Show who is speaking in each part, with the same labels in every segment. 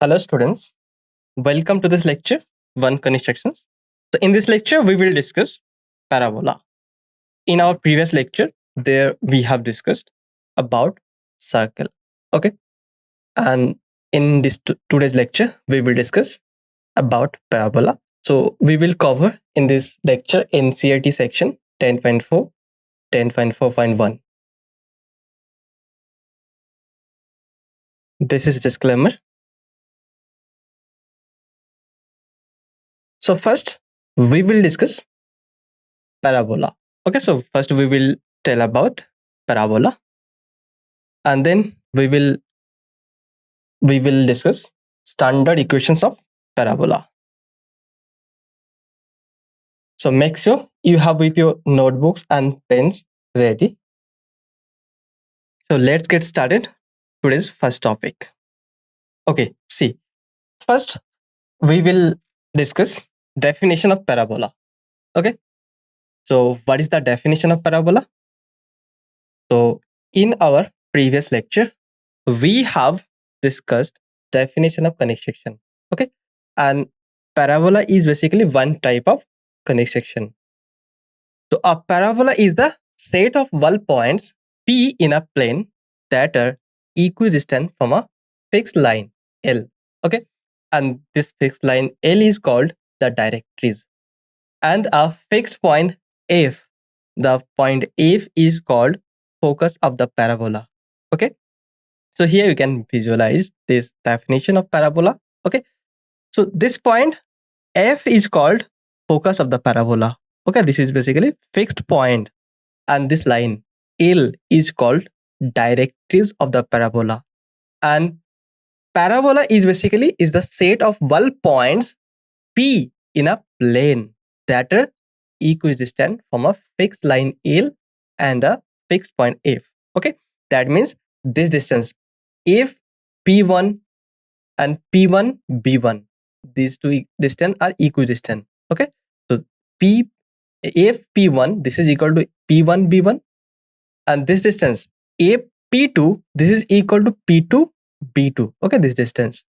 Speaker 1: Hello students, welcome to this lecture, one Conic Sections. So in this lecture, we will discuss parabola. In our previous lecture, there we have discussed about circle. Okay. And in this today's lecture, we will discuss about parabola. So we will cover in this lecture NCERT section 10.4, 10.4.1. This is disclaimer. So first, we will discuss parabola. Okay, so first we will tell about parabola, and then we will discuss standard equations of parabola. So make sure you have with your notebooks and pens ready. So let's get started. Today's first topic. Okay, see, first we will discuss definition of parabola. Okay, so what is the definition of parabola? So in our previous lecture, we have discussed definition of conic section. Okay, and parabola is basically one type of conic section. So a parabola is the set of wall points P in a plane that are equidistant from a fixed line L. Okay, and this fixed line L is called the directrix, and a fixed point F. The point F is called focus of the parabola. Okay, so here you can visualize this definition of parabola. Okay, so this point F is called focus of the parabola. Okay, this is basically fixed point, and this line L is called directrix of the parabola. And parabola is basically is the set of wall points P in a plane that are equidistant from a fixed line L and a fixed point F. Okay, that means this distance if P1 and P1 B1, these two distance are equidistant. Okay, so P if P1 this is equal to P1 B1, and this distance if P2 this is equal to P2 B2. Okay, this distance,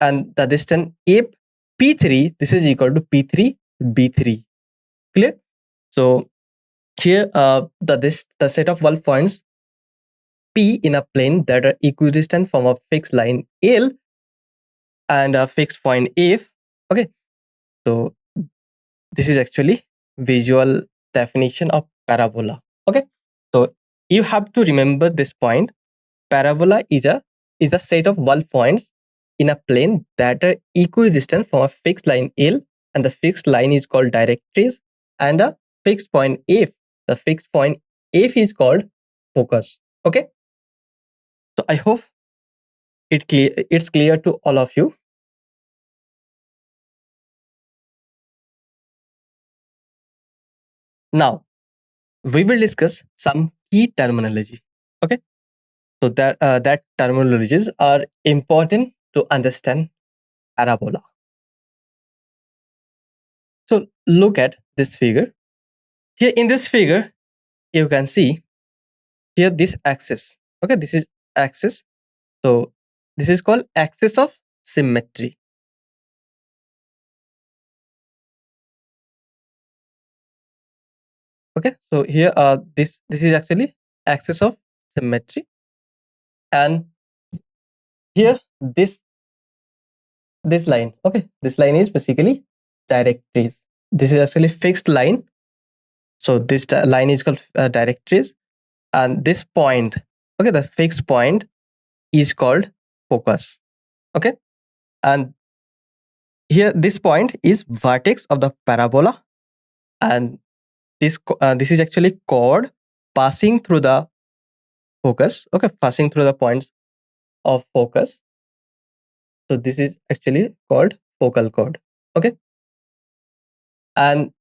Speaker 1: and the distance if P3 this is equal to P3 B3. Clear? So here the set of wall points P in a plane that are equidistant from a fixed line L and a fixed point F. Okay, so this is actually visual definition of parabola. Okay, so you have to remember this point. Parabola is a set of wall points in a plane that are equidistant from a fixed line L, and the fixed line is called directrix, and a fixed point F. The fixed point F is called focus. Okay, so I hope it's clear to all of you. Now we will discuss some key terminology. Okay, so that terminologies are important to understand parabola. So look at this figure. Here in this figure, you can see here this axis. Okay, this is axis. So this is called axis of symmetry. Okay, so here this is actually axis of symmetry, and here this line. Okay, this line is basically directrix. This is actually fixed line. So this line is called directrix, and this point, okay, the fixed point is called focus. Okay, and here this point is vertex of the parabola, and this is actually chord passing through the focus. Okay, passing through the points of focus. So this is actually called focal chord. Okay, and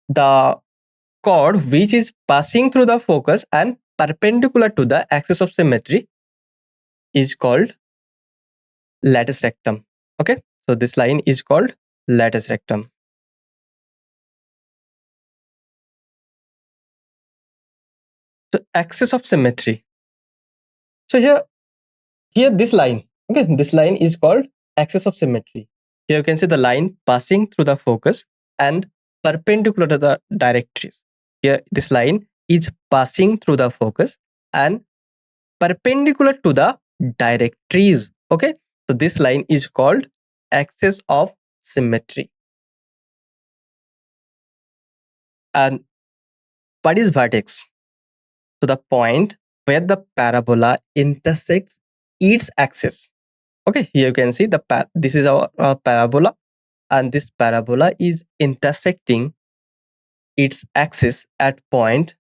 Speaker 1: the chord which is passing through the focus and perpendicular to the axis of symmetry is called latus rectum. Okay, so this line is called latus rectum. So axis of symmetry. So here this line, okay, this line is called axis of symmetry. Here you can see the line passing through the focus and perpendicular to the directrix. Here this line is passing through the focus and perpendicular to the directrix. Okay, so this line is called axis of symmetry. And what is vertex? So the point where the parabola intersects its axis. Okay, here you can see this is our parabola, and this parabola is intersecting its axis at point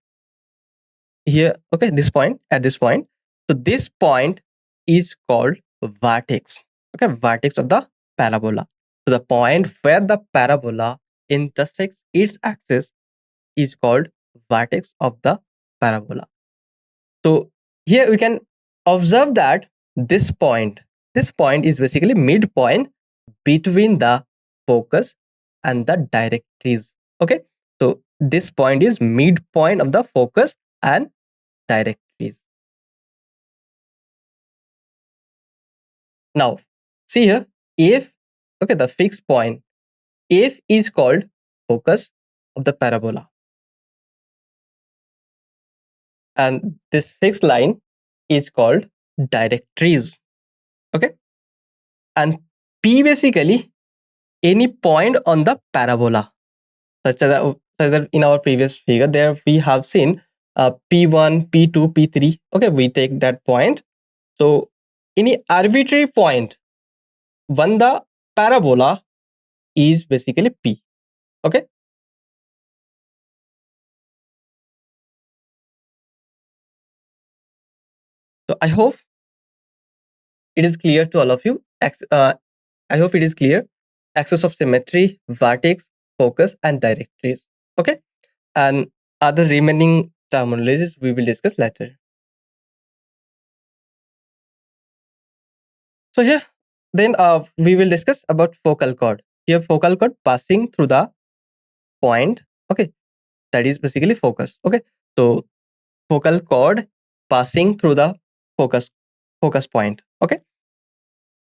Speaker 1: here. Okay, this point, at this point. So this point is called vertex. Okay, vertex of the parabola. So the point where the parabola intersects its axis is called vertex of the parabola. So here we can observe that this point is basically midpoint between the focus and the directrix. Okay, so this point is midpoint of the focus and directrix. Now see here, if okay, the fixed point F is called focus of the parabola, and this fixed line is called directrix. Okay, and P basically any point on the parabola, such that in our previous figure there we have seen P1, P2, P3. Okay, we take that point. So any arbitrary point on the parabola is basically P. Okay, so I hope it is clear to all of you. I hope it is clear. Axis of symmetry, vertex, focus, and directrix. Okay, and other remaining terminologies we will discuss later. So here, then we will discuss about focal chord. Here, focal chord passing through the point. Okay, that is basically focus. Okay, so focal chord passing through the focus point. Okay,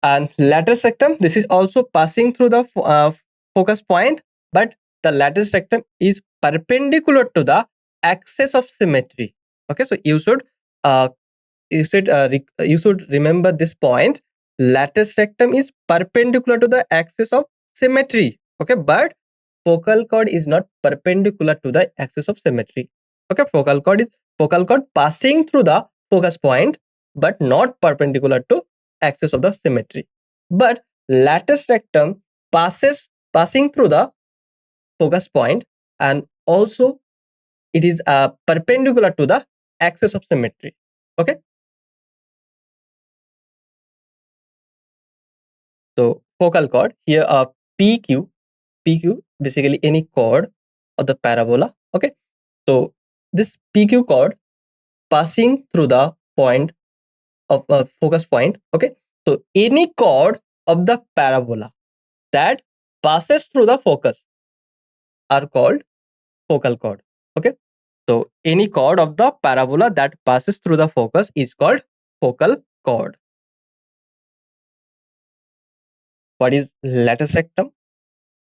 Speaker 1: and latus rectum, this is also passing through the focus point, but the latus rectum is perpendicular to the axis of symmetry. Okay, so you should remember this point. Latus rectum is perpendicular to the axis of symmetry. Okay, but focal chord is not perpendicular to the axis of symmetry. Okay, focal chord passing through the focus point, but not perpendicular to axis of the symmetry. But latus rectum passing through the focus point, and also it is perpendicular to the axis of symmetry. Okay, so focal chord here PQ basically any chord of the parabola. Okay, so this PQ chord passing through the point of focus point. Okay, so any chord of the parabola that passes through the focus are called focal chord. Okay, so any chord of the parabola that passes through the focus is called focal chord. What is latus rectum?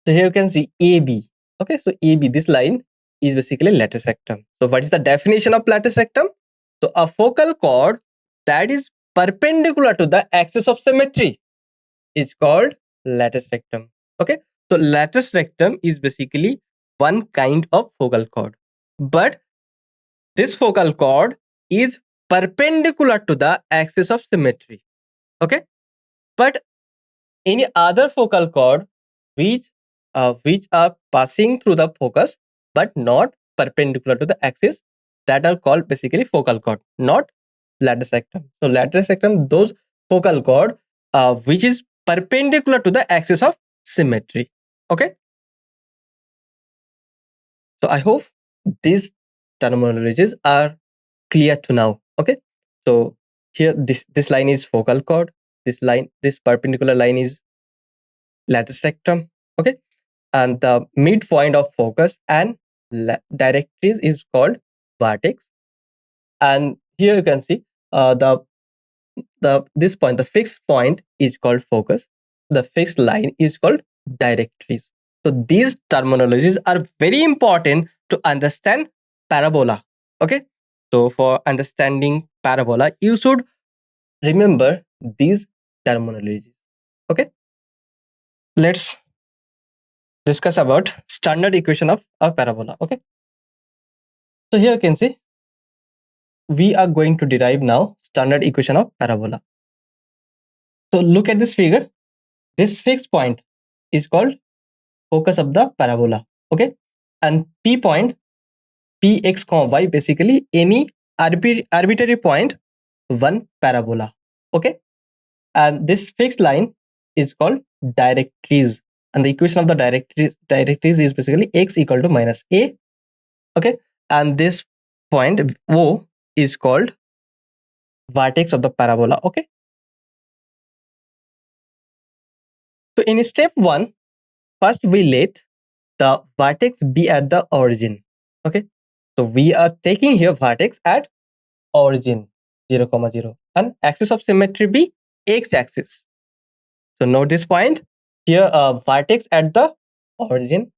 Speaker 1: So here you can see AB. Okay, so AB, this line is basically latus rectum. So what is the definition of latus rectum? So a focal chord that is perpendicular to the axis of symmetry is called latus rectum. Okay, so latus rectum is basically one kind of focal chord, but this focal chord is perpendicular to the axis of symmetry. Okay, but any other focal chord which are passing through the focus but not perpendicular to the axis, that are called basically focal chord, not latus rectum. So latus rectum, those focal chord which is perpendicular to the axis of symmetry. Okay, so I hope these terminologies are clear to now. Okay, so here this line is focal chord, this perpendicular line is latus rectum. Okay, and the midpoint of focus and directrix is called vertex. And here you can see this point, the fixed point is called focus, the fixed line is called directories. So these terminologies are very important to understand parabola. Okay. So for understanding parabola, you should remember these terminologies. Okay. Let's discuss about standard equation of a parabola. Okay. So here you can see we are going to derive now standard equation of parabola. So look at this figure. This fixed point is called focus of the parabola. Okay. And P point, Px, y, basically any arbitrary point, one parabola. Okay. And this fixed line is called directories. And the equation of the directories is basically x equal to minus a. Okay. And this point O is called vertex of the parabola. Okay. So in step 1, first we let the vertex be at the origin. Okay. So we are taking here vertex at origin 0, 0 and axis of symmetry be x axis. So note this point here, vertex at the origin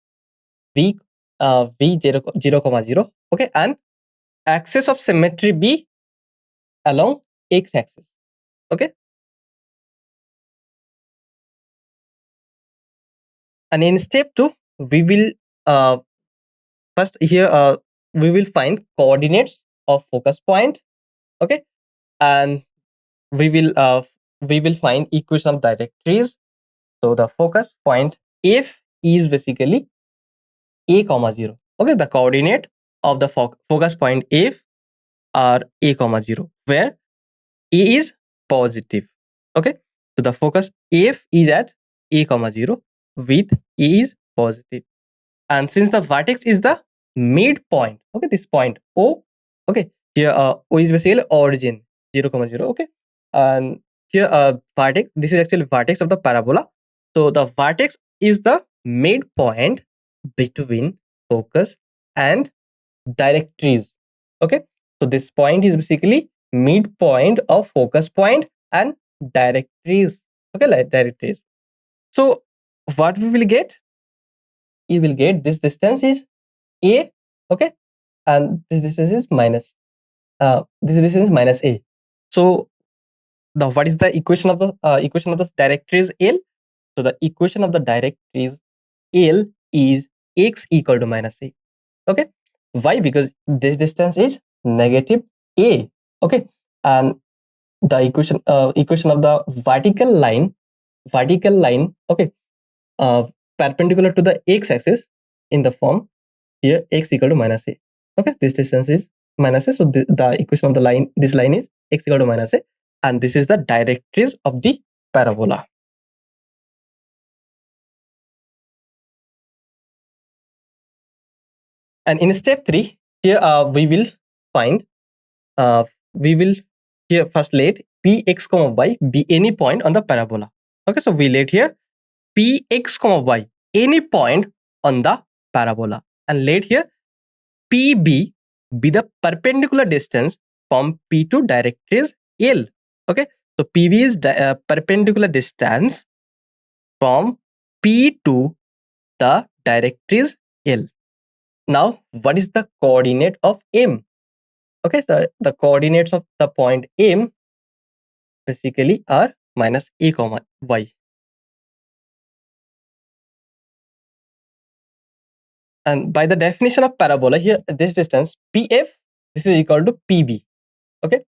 Speaker 1: v 0, 0, 0. Okay. And axis of symmetry be along x axis. Okay. And in step 2, we will first here we will find coordinates of focus point. Okay. And we will find equation of directories. So the focus point F is basically a comma 0. Okay. The coordinate of the focus point F are a comma 0, where a is positive. Okay. So the focus F is at a comma 0 with a is positive. And since the vertex is the midpoint, okay, this point O, okay, here O is basically origin 0, 0. Okay. And here vertex, this is actually vertex of the parabola. So the vertex is the midpoint between focus and directories. Okay. So this point is basically midpoint of focus point and directories. Okay, like directories. So what we will get? You will get this distance is a. Okay. And this distance is minus this distance is minus a. So the what is the equation of the directories L? So the equation of the directories L is x equal to minus a. Okay. Why? Because this distance is negative a. Okay. And the equation of the vertical line, okay, perpendicular to the x axis in the form here x equal to minus a. Okay. This distance is minus a. So the equation of the line, this line is x equal to minus a. And this is the directories of the parabola. And in step 3, here we will find, we will here first let px comma y be any point on the parabola. Okay. So we let here px comma y any point on the parabola, and let here pb be the perpendicular distance from p to directories L. Okay. So pb is perpendicular distance from p to the directories L. Now what is the coordinate of M? Okay. So the coordinates of the point M basically are minus a comma y. And by the definition of parabola here, this distance pf, this is equal to pb. Okay.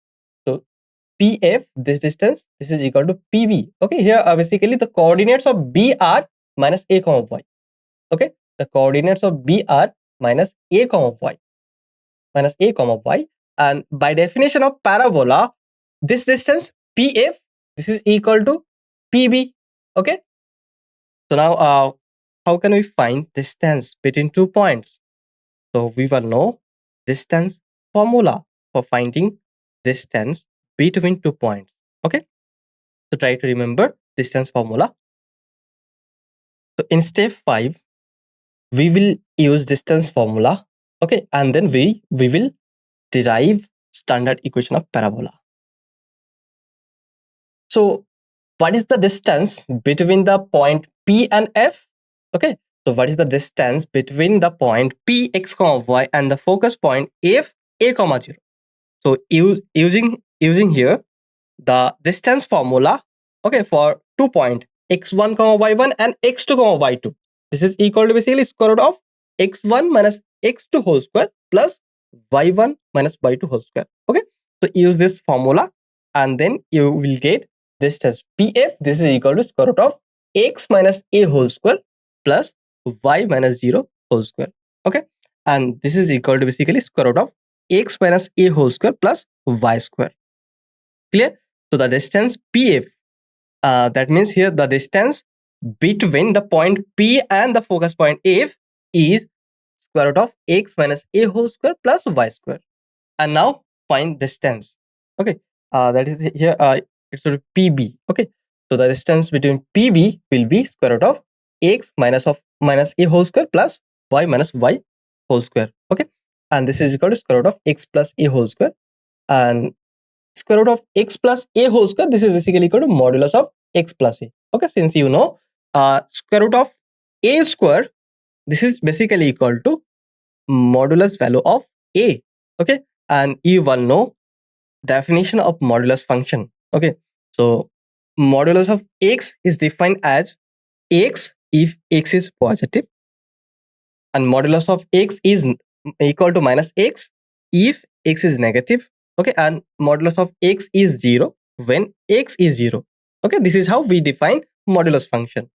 Speaker 1: So pf, this distance, this is equal to pb. Okay. Here basically the coordinates of b are minus a comma y. Okay. The coordinates of b are minus a comma y. Minus a comma y. And by definition of parabola, this distance pf, this is equal to pb. Okay. So now how can we find distance between 2 points? So we will know distance formula for finding distance between 2 points. Okay. So try to remember distance formula. So in step 5, we will use distance formula. Okay. And then we will derive standard equation of parabola. So what is the distance between the point P and F? Okay, so what is the distance between the point P x comma y and the focus point F a comma 0? So using here the distance formula, okay, for 2 point x1 comma y1 and x2 comma y2. This is equal to basically square root of x1 minus x2 whole square plus y1 minus y2 whole square. Okay, so use this formula and then you will get distance pf. This is equal to square root of x minus a whole square plus y minus 0 whole square. Okay, and this is equal to basically square root of x minus a whole square plus y square. Clear? So the distance pf, that means here the distance between the point P and the focus point F is square root of x minus a whole square plus y square. And now find distance. Okay, that is here. It's sort of PB. Okay, so the distance between PB will be square root of x minus a whole square plus y minus y whole square. Okay, and this is equal to square root of x plus a whole square, and square root of x plus a whole square, this is basically equal to modulus of x plus a. Okay, since you know square root of a square, this is basically equal to modulus value of a. Okay, and you all know definition of modulus function. Okay, so modulus of x is defined as x if x is positive, and modulus of x is equal to minus x if x is negative. Okay, and modulus of x is 0 when x is 0. Okay, this is how we define modulus function.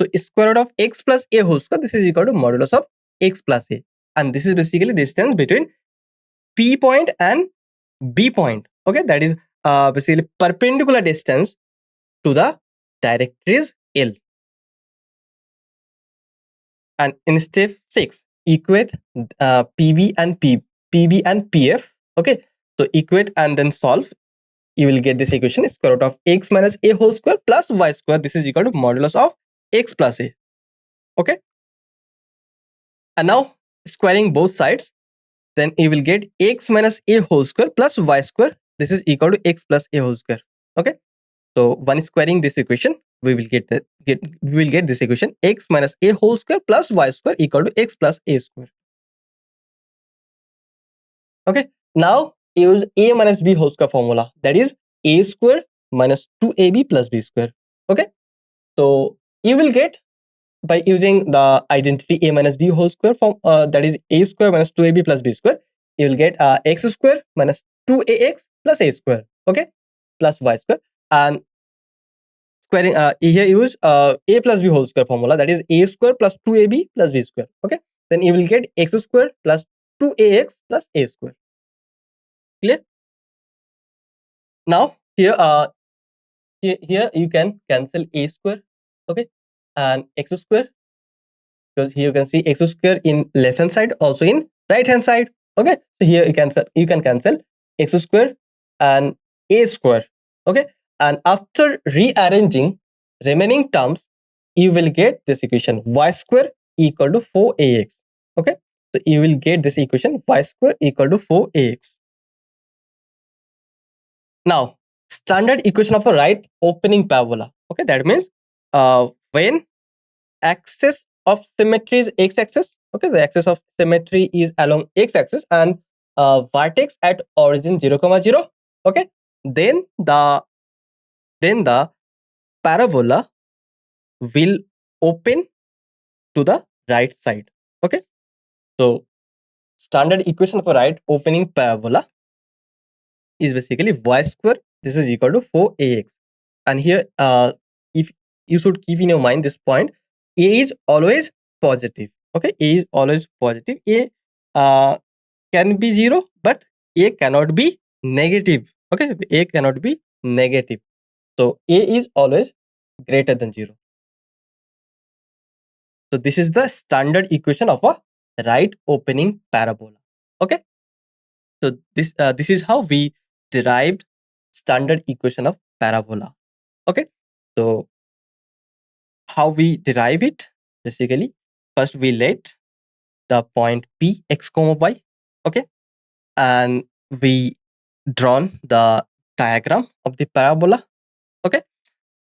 Speaker 1: So square root of x plus a whole square, this is equal to modulus of x plus a, and this is basically distance between P point and B point. Okay, that is basically perpendicular distance to the directories L. And in step 6, equate PB and PF. Okay, so equate and then solve. You will get this equation, square root of x minus a whole square plus y square. This is equal to modulus of x plus a. Okay, and now squaring both sides, then you will get x minus a whole square plus y square. This is equal to x plus a whole square. Okay, so one squaring this equation, we will get this equation, x minus a whole square plus y square equal to x plus a square. Okay, now use a minus b whole square formula, that is a square minus 2ab plus b square. Okay, so you will get by using the identity a minus b whole square form, that is a square minus 2ab plus b square, you will get x square minus 2ax plus a square. Okay, plus y square, and squaring here use a plus b whole square formula, that is a square plus 2ab plus b square. Okay, then you will get x square plus 2ax plus a square. Clear? Now here here you can cancel a square. Okay, and x square, because here you can see x square in left hand side, also in right hand side. Okay, so here you can cancel x square and a square. Okay, and after rearranging remaining terms, you will get this equation, y square equal to 4ax. Okay, so you will get this equation, y square equal to 4ax. Now standard equation of a right opening parabola. Okay, that means when axis of symmetry is x-axis. Okay, the axis of symmetry is along x-axis and vertex at origin 0, 0. Okay, then the parabola will open to the right side. Okay, so standard equation of a right opening parabola is basically y square, this is equal to 4ax. And here if you should keep in your mind this point, a is always positive. Okay, a is always positive. A can be 0, but a cannot be negative. Okay, a cannot be negative, so a is always greater than 0. So this is the standard equation of a right opening parabola. Okay, so this is how we derived standard equation of parabola. Okay, so how we derive it, basically first we let the point p x comma y. Okay, and we drawn the diagram of the parabola. Okay,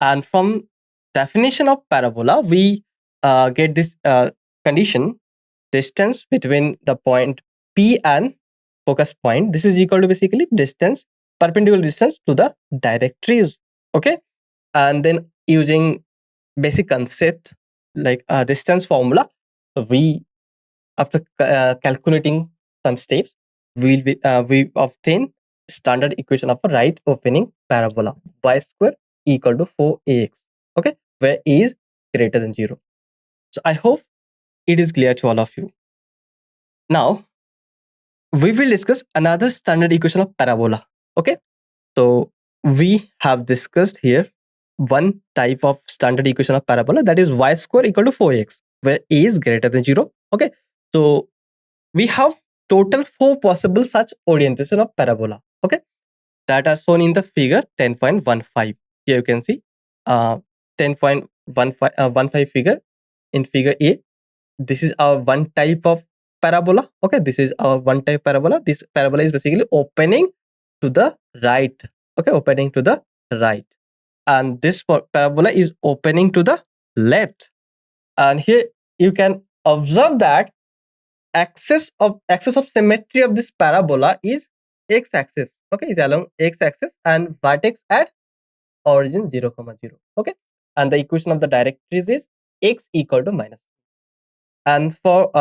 Speaker 1: And from definition of parabola, we get this condition: distance between the point P and focus point. This is equal to basically distance, perpendicular distance to the directories. Okay. And then using basic concept like distance formula, we after calculating some steps, we obtain standard equation of a right opening parabola: y square equal to 4ax. Okay, where a is greater than 0. So I hope it is clear to all of you. Now we will discuss another standard equation of parabola. Okay, so we have discussed here one type of standard equation of parabola, that is y square equal to 4x, where a is greater than 0. Okay, so we have total 4 possible such orientation of parabola. Okay, that are shown in the figure 10.15. Here you can see 10.15 figure in figure A. This is our one type of parabola. Okay, this is our one type parabola. This parabola is basically opening to the right. Okay, opening to the right, and this parabola is opening to the left. And here you can observe that axis of symmetry of this parabola is x-axis. Okay, is along x-axis and vertex at origin 0, 0. Okay, and the equation of the directrix is x equal to minus. And for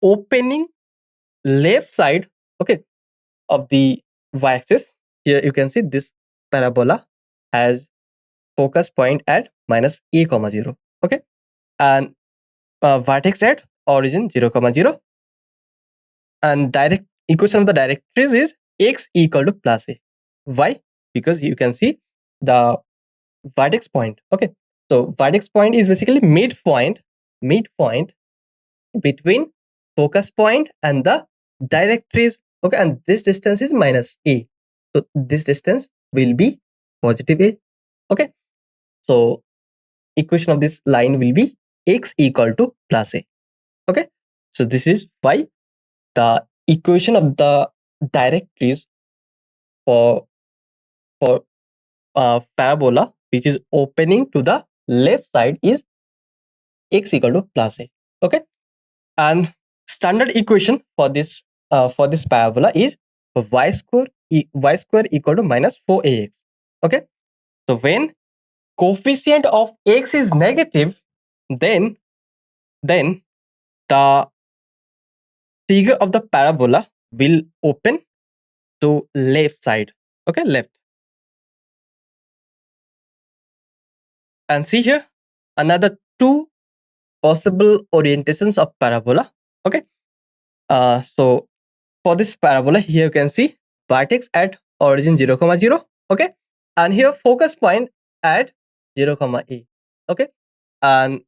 Speaker 1: opening left side, okay, of the y-axis, here you can see this parabola has focus point at minus a, 0. Okay, and vertex at origin 0, 0. And direct equation of the directrix is x equal to plus a. Why? Because you can see the vertex point. Okay, so vertex point is basically midpoint between focus point and the directrix. Okay, and this distance is minus a, so this distance will be positive a. Okay, so equation of this line will be x equal to plus a. Okay, so this is why the equation of the directrix for parabola which is opening to the left side is x equal to plus a. Okay, and standard equation for this parabola is y square equal to minus 4ax. Okay, so when coefficient of x is negative, then the figure of the parabola will open to left side. Okay, left. And see here another two possible orientations of parabola. Okay, so for this parabola, here you can see vertex at origin 0, 0. Okay, and here focus point at 0, a. Okay, and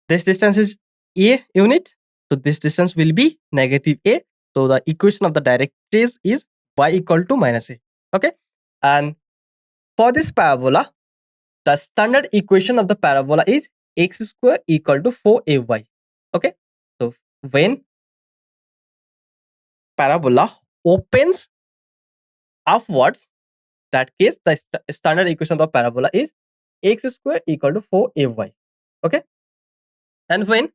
Speaker 1: this distance is a unit, so this distance will be negative a. So the equation of the directrix is y equal to minus a. Okay, and for this parabola, the standard equation of the parabola is x square equal to 4ay. Okay, so when parabola opens upwards, that case the standard equation of the parabola is x square equal to 4ay. Okay, and when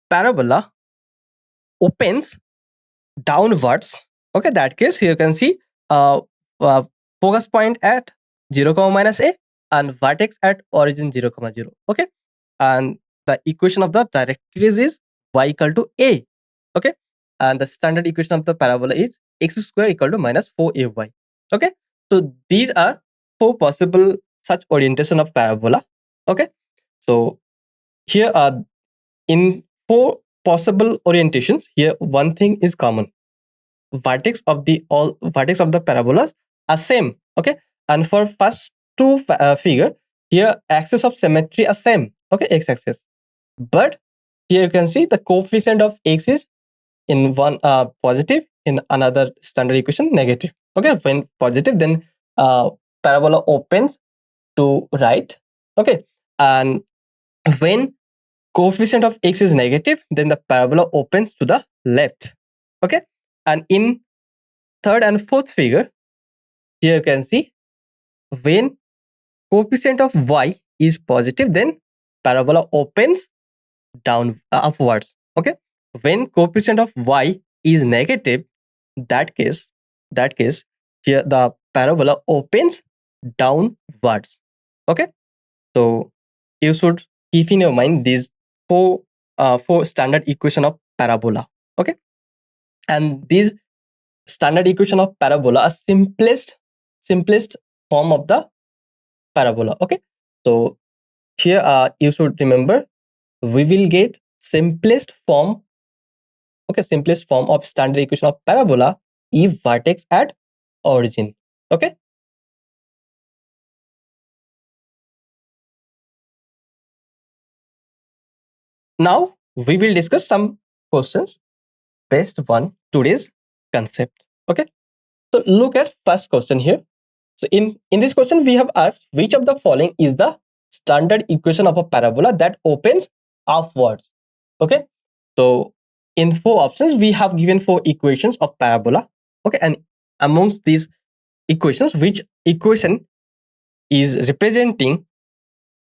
Speaker 1: parabola opens downwards, okay, that case here you can see uh, uh focus point at 0, minus a and vertex at origin 0, 0. Okay, and the equation of the directrix is y equal to a. Okay, and the standard equation of the parabola is x square equal to minus 4ay. Okay, so these are four possible such orientation of parabola. Okay, so here are in four possible orientations, here one thing is common: vertex of the parabolas are same. Okay, and for first two figure, here axis of symmetry are same. Okay, x-axis, but here you can see the coefficient of x is in one positive, in another standard equation negative. Okay, when positive, then parabola opens to right. Okay, and when coefficient of x is negative, then the parabola opens to the left. Okay, and in third and fourth figure, here you can see when coefficient of y is positive, then parabola opens upwards. Okay. When coefficient of y is negative, that case here the parabola opens downwards. Okay. So you should keep in your mind these four standard equation of parabola. Okay. And these standard equation of parabola are simplest form of the parabola. Okay. So here you should remember we will get simplest form of standard equation of parabola if vertex at origin. Okay. Now we will discuss some questions based on today's concept. Okay. So look at first question here. So in this question we have asked which of the following is the standard equation of a parabola that opens upwards. Okay. So in four options we have given four equations of parabola. Okay. And amongst these equations, which equation is representing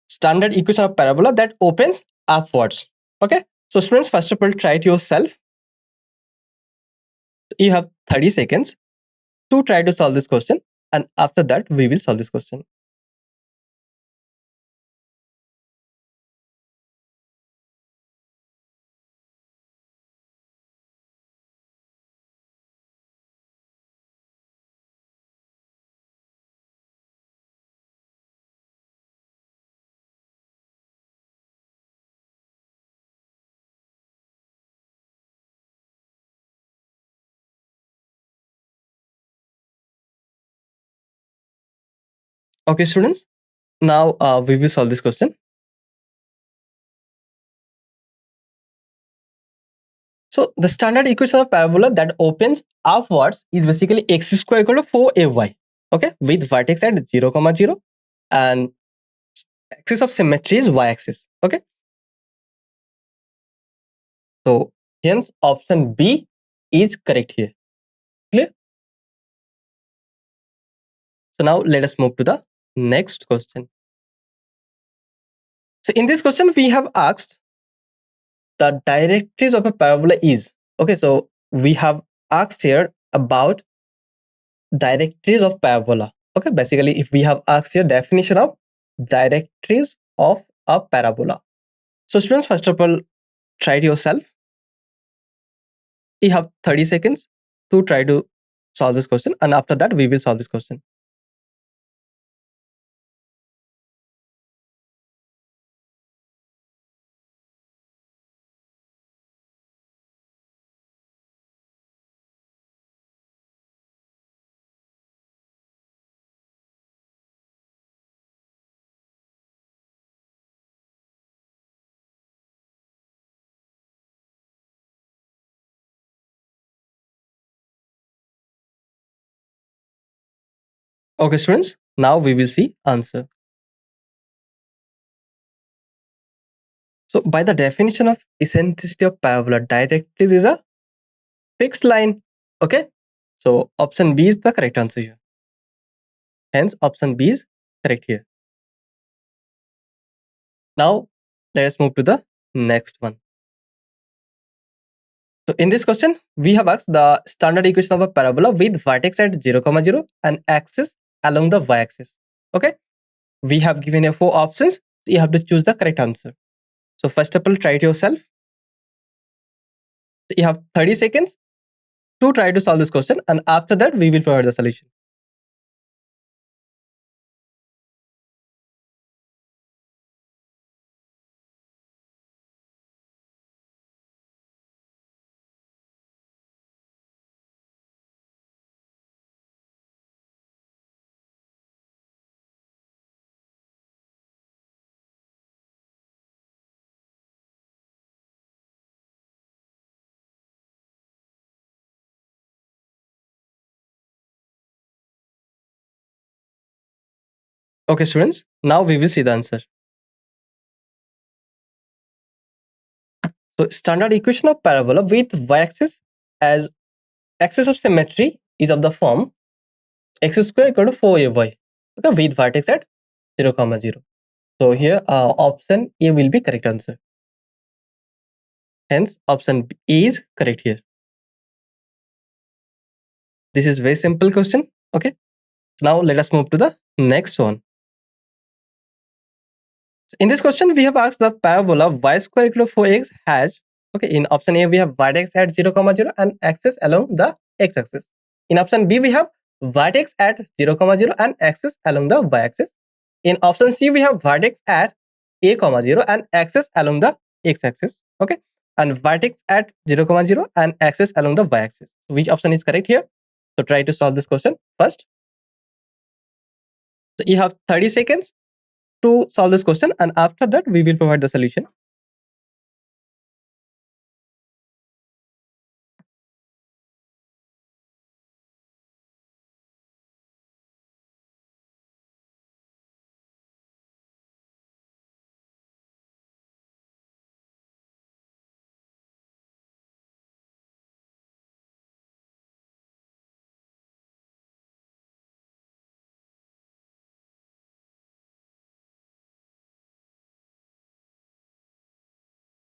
Speaker 1: standard equation of parabola that opens upwards? Okay. So students, first of all, try it yourself. You have 30 seconds to try to solve this question, and after that we will solve this question. Okay, students, now we will solve this question. So the standard equation of parabola that opens upwards is basically x square equal to 4ay. Okay, with vertex at 0, 0 and axis of symmetry is y-axis. Okay. So hence option B is correct here. Clear? So now let us move to the next question. So in this question we have asked the directrix of a parabola is. Okay, so we have asked here about directrix of parabola. Okay, basically if we have asked here definition of directrix of a parabola. So students, first of all, try it yourself. You have 30 seconds to try to solve this question, and after that we will solve this question. Okay, students, now we will see answer. So by the definition of eccentricity of parabola, directrix is a fixed line. Okay, so option B is the correct answer here. Hence option B is correct here. Now let us move to the next one. So in this question, we have asked the standard equation of a parabola with vertex at 0, 0 and axis along the y-axis. Okay, we have given you four options. You have to choose the correct answer. So first of all, try it yourself. You have 30 seconds to try to solve this question, and after that we will provide the solution. Okay, students, now we will see the answer. So standard equation of parabola with y-axis as axis of symmetry is of the form x square equal to 4ay. Okay, with vertex at 0, 0. So here option A will be correct answer. Hence option B is correct here. This is very simple question. Okay. Now let us move to the next one. In this question, we have asked the parabola y square equal to 4x has, okay, in option A, we have vertex at 0, 0 and axis along the x-axis. In option B, we have vertex at 0, 0 and axis along the y-axis. In option C, we have vertex at a, 0 and axis along the x-axis, okay, and vertex at 0, 0 and axis along the y-axis. Which option is correct here? So try to solve this question first. So you have 30 seconds to solve this question, and after that we will provide the solution.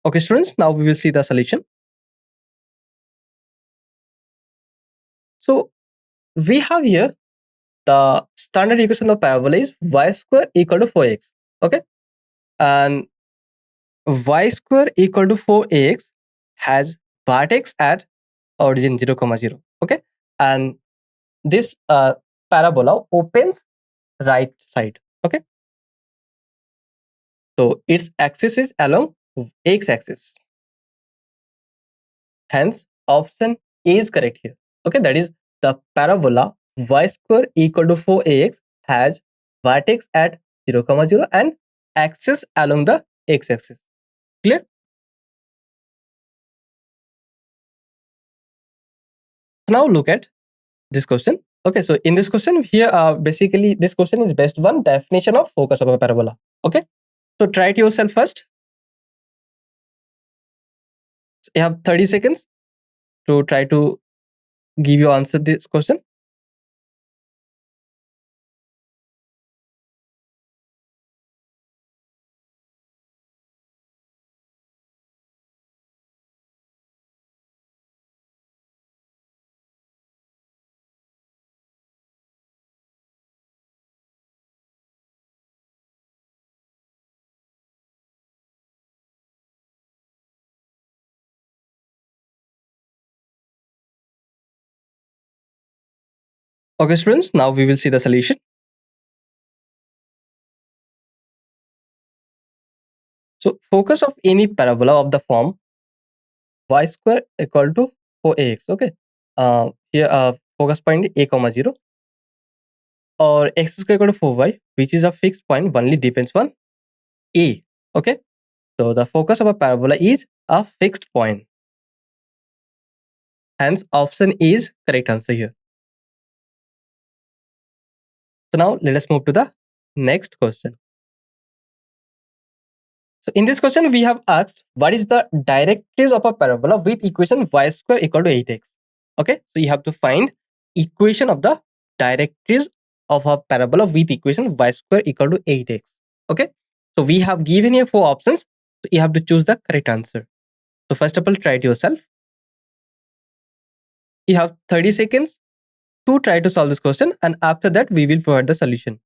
Speaker 1: Okay, students, now we will see the solution. So we have here the standard equation of parabola is y square equal to 4x. Okay, and y square equal to 4x has vertex at origin 0, 0. Okay, and this parabola opens right side. Okay, so its axis is along x-axis. Hence, option A is correct here. Okay, that is the parabola y square equal to 4ax has vertex at 0, 0 and axis along the x-axis. Clear? Now look at this question. Okay, so in this question here, basically this question is based on definition of focus of a parabola. Okay, so try it yourself first. So you have 30 seconds to try to give your answer this question. Okay, students, now we will see the solution. So focus of any parabola of the form y square equal to 4ax. Okay, here focus point a comma 0 or x square equal to 4y, which is a fixed point only depends on a. Okay, so the focus of a parabola is a fixed point. Hence option A is correct answer here. So now let us move to the next question. So in this question, we have asked what is the directrix of a parabola with equation y square equal to 8x. Okay, so you have to find equation of the directrix of a parabola with equation y square equal to 8x. Okay, so we have given here 4 options. So you have to choose the correct answer. So first of all, try it yourself. You have 30 seconds to try to solve this question, and after that we will provide the solution.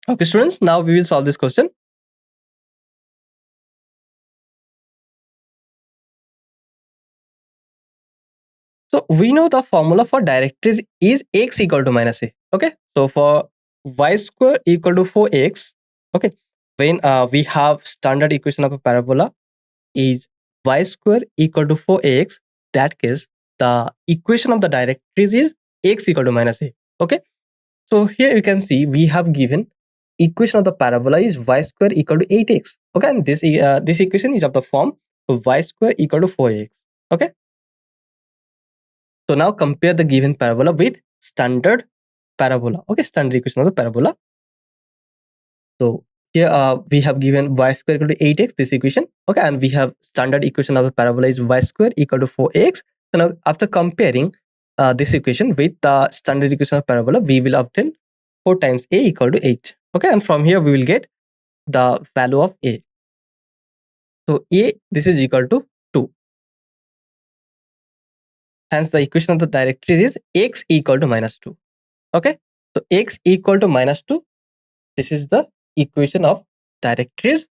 Speaker 1: Okay, students, now we will solve this question. So we know the formula for directrix is x equal to minus a. Okay, so for y square equal to 4x, okay, when we have standard equation of a parabola is y square equal to 4x, that case the equation of the directrix is x equal to minus a. Okay, so here you can see we have given equation of the parabola is y square equal to 8x. Okay, and this equation is of the form y square equal to 4x. Okay. So now compare the given parabola with standard parabola. Okay, standard equation of the parabola. So here we have given y square equal to 8x, this equation. Okay, and we have standard equation of the parabola is y square equal to 4x. So now after comparing this equation with the standard equation of parabola, we will obtain 4 times a equal to 8. Okay, and from here we will get the value of a. So a, this is equal to 2. Hence the equation of the directrix is x equal to minus 2. Okay, so x equal to minus 2. This is the equation of directrix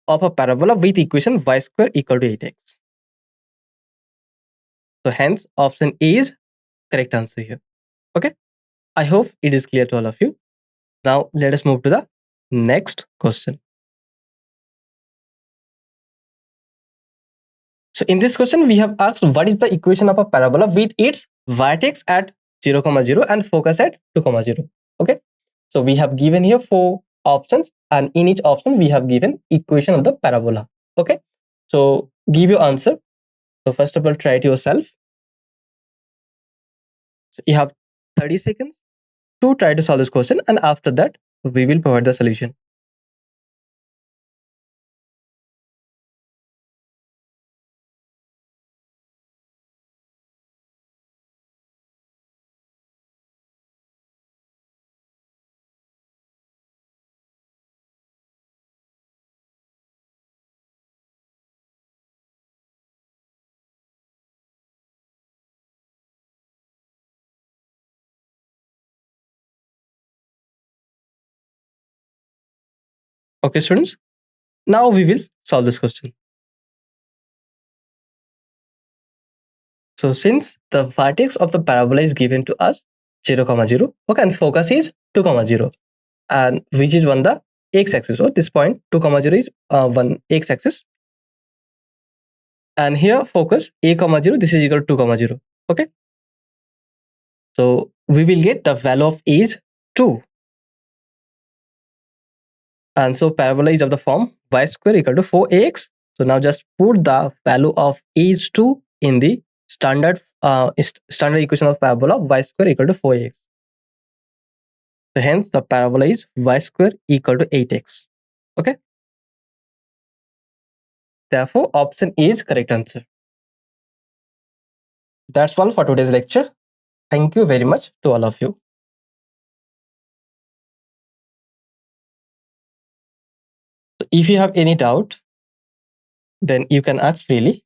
Speaker 1: of a parabola with equation y square equal to 8x. So hence option A is correct answer here. Okay, I hope it is clear to all of you. Now let us move to the next question. So in this question we have asked what is the equation of a parabola with its vertex at 0, 0 and focus at 2, 0. Okay, so we have given here 4 options and in each option we have given equation of the parabola. Okay, so give your answer. So first of all, try it yourself. So you have 30 seconds to try to solve this question, and after that we will provide the solution. Okay, students, now we will solve this question. So since the vertex of the parabola is given to us 0, 0, okay, and focus is 2, 0, and which is on the x-axis. So this point 2, 0 is one x-axis, and here focus a, 0, this is equal to 2, 0. Okay, so we will get the value of a is 2, and so parabola is of the form y square equal to 4ax. So now just put the value of a is 2 in the standard equation of parabola y square equal to 4x. So hence the parabola is y square equal to 8x. Okay, therefore option A is correct answer. That's all for today's lecture. Thank you very much to all of you. So if you have any doubt, then you can ask freely.